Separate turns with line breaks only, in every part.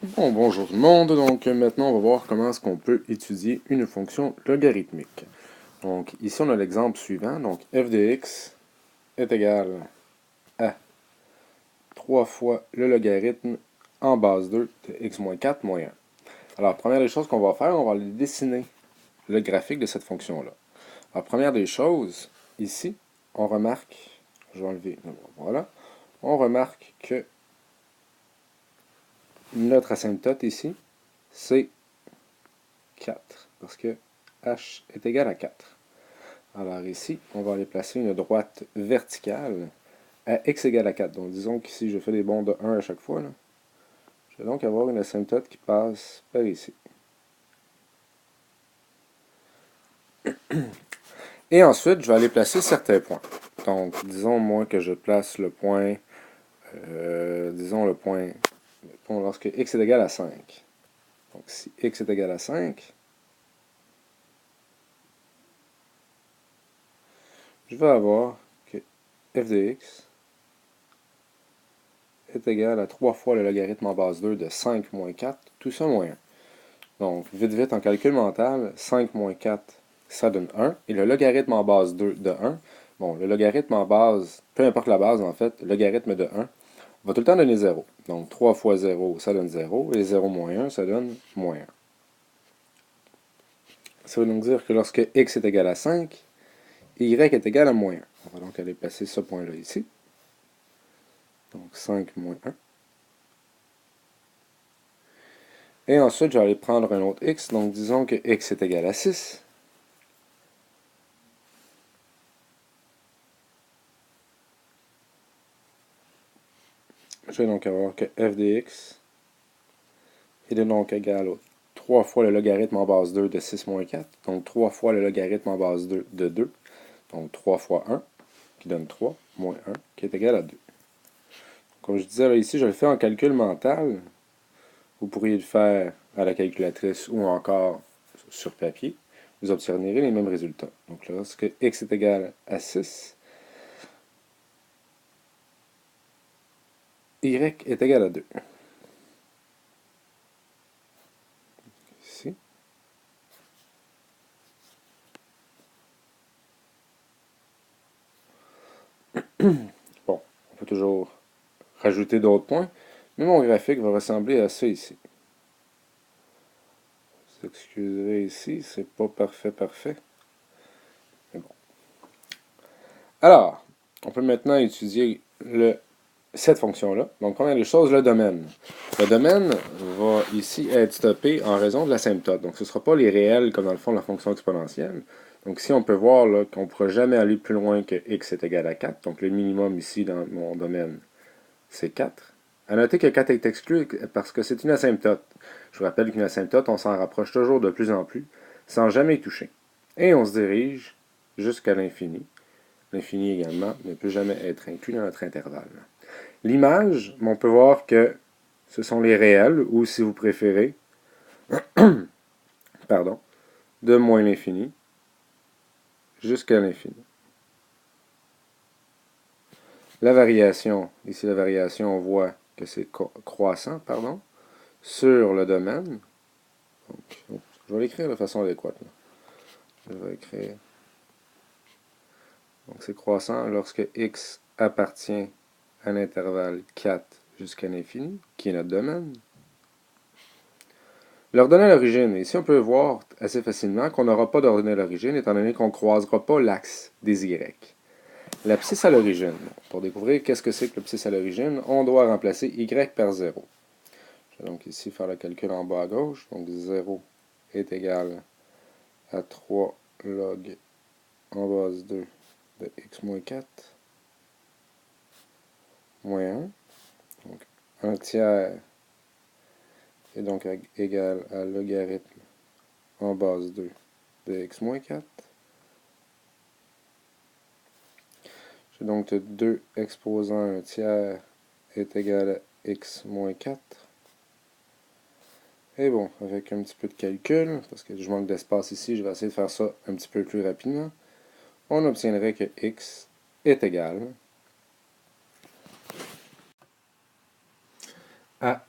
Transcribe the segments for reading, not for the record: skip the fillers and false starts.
Bon, bonjour tout le monde. Donc maintenant, on va voir comment est-ce qu'on peut étudier une fonction logarithmique. Donc ici, on a l'exemple suivant. Donc f de x est égal à 3 fois le logarithme en base 2 de x moins 4 moins 1. Alors, première des choses qu'on va faire, on va aller dessiner le graphique de cette fonction-là. Alors, première des choses, ici, on remarque, je vais enlever, voilà, on remarque que notre asymptote ici, c'est 4, parce que h est égal à 4. Alors ici, on va aller placer une droite verticale à x égale à 4. Donc disons qu'ici, je fais des bonds de 1 à chaque fois. Là. Je vais donc avoir une asymptote qui passe par ici. Et ensuite, je vais aller placer certains points. Donc, disons moi que je place le point, disons le point lorsque x est égal à 5. Donc si x est égal à 5, je vais avoir que f de x est égal à 3 fois le logarithme en base 2 de 5 moins 4, tout ça moins 1. Donc, vite vite, en calcul mental, 5 moins 4, ça donne 1. Et le logarithme en base 2 de 1, bon, le logarithme en base, peu importe la base en fait, le logarithme de 1 va tout le temps donner 0. Donc, 3 fois 0, ça donne 0. Et 0 moins 1, ça donne moins 1. Ça veut donc dire que lorsque x est égal à 5, y est égal à moins 1. On va donc aller placer ce point-là ici. Donc, 5 moins 1. Et ensuite, je vais aller prendre un autre x. Donc, disons que x est égal à 6. Je vais donc avoir que f de x est donc égal à 3 fois le logarithme en base 2 de 6 moins 4. Donc 3 fois le logarithme en base 2 de 2. Donc 3 fois 1, qui donne 3, moins 1, qui est égal à 2. Comme je disais là, ici, je le fais en calcul mental. Vous pourriez le faire à la calculatrice ou encore sur papier. Vous obtiendrez les mêmes résultats. Donc lorsque x est égal à 6, y est égal à 2. Ici. Bon, on peut toujours rajouter d'autres points, mais mon graphique va ressembler à ça ici. Vous excuserez ici, c'est pas parfait. Mais bon. Alors, on peut maintenant étudier cette fonction-là. Donc, première des choses, le domaine. Le domaine va ici être stoppé en raison de l'asymptote. Donc, ce ne sera pas les réels comme dans le fond de la fonction exponentielle. Donc, ici, on peut voir qu'on ne pourra jamais aller plus loin que x est égal à 4. Donc, le minimum ici dans mon domaine, c'est 4. À noter que 4 est exclu parce que c'est une asymptote. Je vous rappelle qu'une asymptote, on s'en rapproche toujours de plus en plus, sans jamais y toucher. Et on se dirige jusqu'à l'infini. L'infini également ne peut jamais être inclus dans notre intervalle. L'image, on peut voir que ce sont les réels, ou si vous préférez, pardon, de moins l'infini jusqu'à l'infini. La variation, ici la variation, on voit que c'est croissant, pardon, sur le domaine. Donc, je vais l'écrire de façon adéquate. Là. Je vais écrire. Donc c'est croissant lorsque x appartient à l'intervalle 4 jusqu'à l'infini, qui est notre domaine. L'ordonnée à l'origine, ici on peut voir assez facilement qu'on n'aura pas d'ordonnée à l'origine, étant donné qu'on ne croisera pas l'axe des y. L'abscisse à l'origine. Pour découvrir qu'est-ce que c'est que l'abscisse à l'origine, on doit remplacer y par 0. Je vais donc ici faire le calcul en bas à gauche. Donc 0 est égal à 3 log en base 2 de x moins 4 moins 1. Donc 1 tiers est donc égal à logarithme en base 2 de x moins 4. J'ai donc 2 exposant 1 tiers est égal à x moins 4. Et bon, avec un petit peu de calcul, parce que je manque d'espace ici, je vais essayer de faire ça un petit peu plus rapidement. On obtiendrait que x est égal à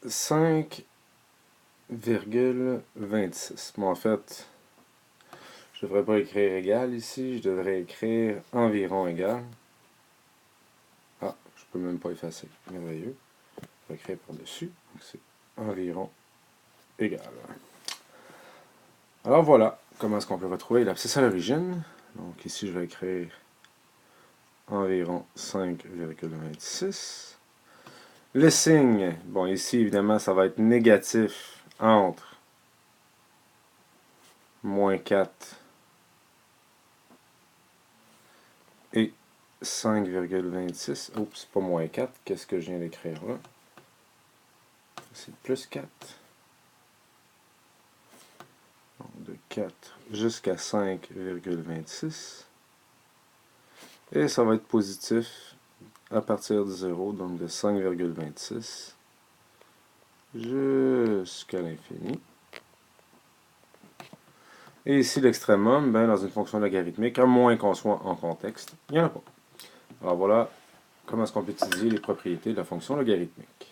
5,26. Bon, en fait, je devrais pas écrire égal ici, je devrais écrire environ égal. Ah, je peux même pas effacer. Merveilleux. Je vais écrire par-dessus. Donc c'est environ égal. Alors voilà, comment est-ce qu'on peut retrouver l'abscisse à l'origine. Donc ici, je vais écrire environ 5,26. Le signe, bon ici évidemment ça va être négatif entre moins 4 et 5,26. Oups, pas moins 4, qu'est-ce que je viens d'écrire là? C'est plus 4. Donc de 4 jusqu'à 5,26. Et ça va être positif à partir de 0, donc de 5,26 jusqu'à l'infini. Et ici, l'extrémum, ben, dans une fonction logarithmique, à moins qu'on soit en contexte, il n'y en a pas. Alors voilà comment est-ce qu'on peut utiliser les propriétés de la fonction logarithmique.